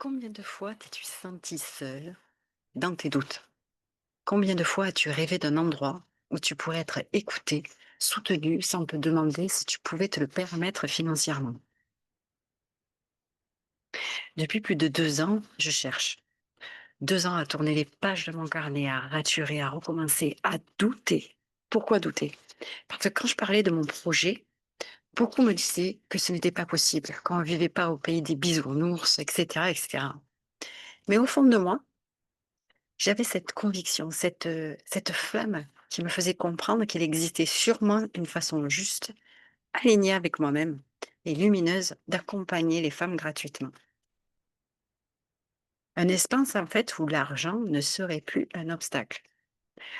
Combien de fois t'es-tu sentie seule dans tes doutes? Combien de fois as-tu rêvé d'un endroit où tu pourrais être écoutée, soutenue, sans te demander si tu pouvais te le permettre financièrement? Depuis plus de 2 ans, je cherche. 2 ans à tourner les pages de mon carnet, à raturer, à recommencer, à douter. Pourquoi douter? Parce que quand je parlais de mon projet, beaucoup me disaient que ce n'était pas possible, qu'on ne vivait pas au pays des bisounours, etc., etc. Mais au fond de moi, j'avais cette conviction, cette flamme qui me faisait comprendre qu'il existait sûrement une façon juste, alignée avec moi-même et lumineuse d'accompagner les femmes gratuitement. Un espace en fait où l'argent ne serait plus un obstacle.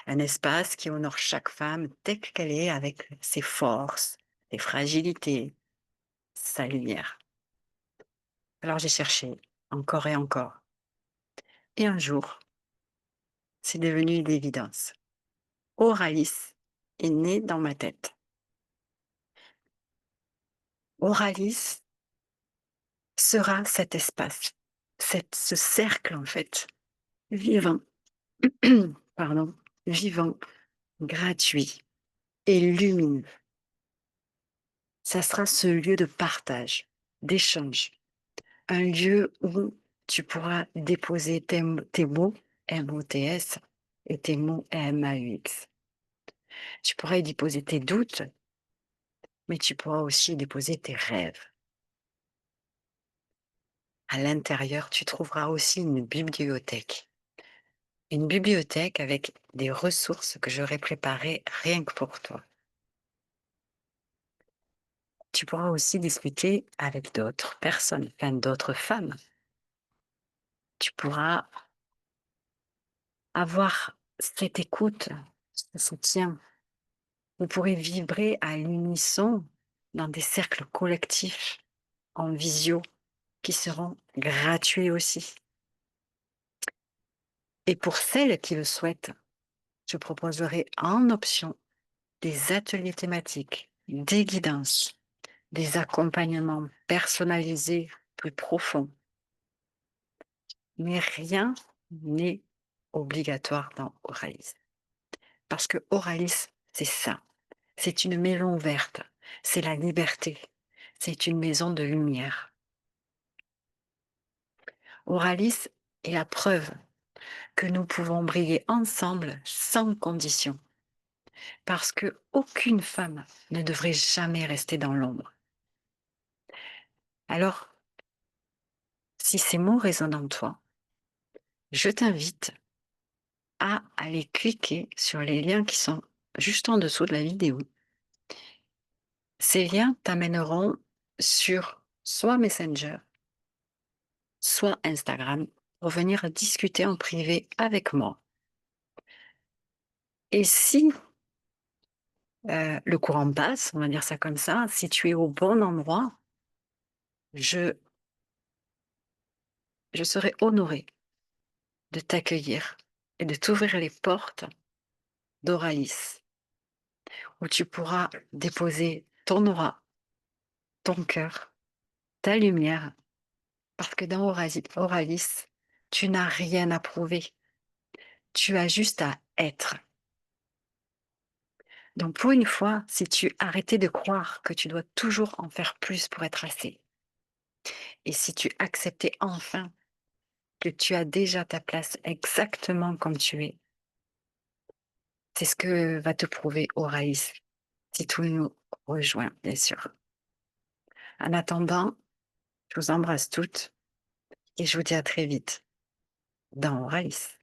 Un espace qui honore chaque femme telle qu'elle est avec ses forces, ses fragilités, sa lumière. Alors j'ai cherché encore et encore. Et un jour, c'est devenu une évidence. Oralis est né dans ma tête. Oralis sera cet espace, ce cercle en fait, vivant, pardon, vivant, gratuit et lumineux. Ça sera ce lieu de partage, d'échange, un lieu où tu pourras déposer tes mots MOTS et tes mots MAUX. Tu pourras y déposer tes doutes, mais tu pourras aussi y déposer tes rêves. À l'intérieur, tu trouveras aussi une bibliothèque. Une bibliothèque avec des ressources que j'aurais préparées rien que pour toi. Tu pourras aussi discuter avec d'autres personnes, enfin d'autres femmes. Tu pourras avoir cette écoute, ce soutien. Vous pourrez vibrer à l'unisson dans des cercles collectifs en visio qui seront gratuits aussi. Et pour celles qui le souhaitent, je proposerai en option des ateliers thématiques, des guidances, des accompagnements personnalisés plus profonds. Mais rien n'est obligatoire dans Oralis. Parce que Oralis, c'est ça. C'est une maison verte. C'est la liberté. C'est une maison de lumière. Oralis est la preuve que nous pouvons briller ensemble sans condition. Parce que aucune femme ne devrait jamais rester dans l'ombre. Alors, si ces mots résonnent en toi, je t'invite à aller cliquer sur les liens qui sont juste en dessous de la vidéo. Ces liens t'amèneront sur soit Messenger, soit Instagram pour venir discuter en privé avec moi. Et si le courant passe, on va dire ça comme ça, si tu es au bon endroit, je, je serai honorée de t'accueillir et de t'ouvrir les portes d'Oralis, où tu pourras déposer ton aura, ton cœur, ta lumière. Parce que dans Oralis, tu n'as rien à prouver. Tu as juste à être. Donc pour une fois, si tu arrêtais de croire que tu dois toujours en faire plus pour être assez, et si tu acceptais enfin que tu as déjà ta place exactement comme tu es, c'est ce que va te prouver Oralis, si tout nous rejoint, bien sûr. En attendant, je vous embrasse toutes et je vous dis à très vite dans Oralis.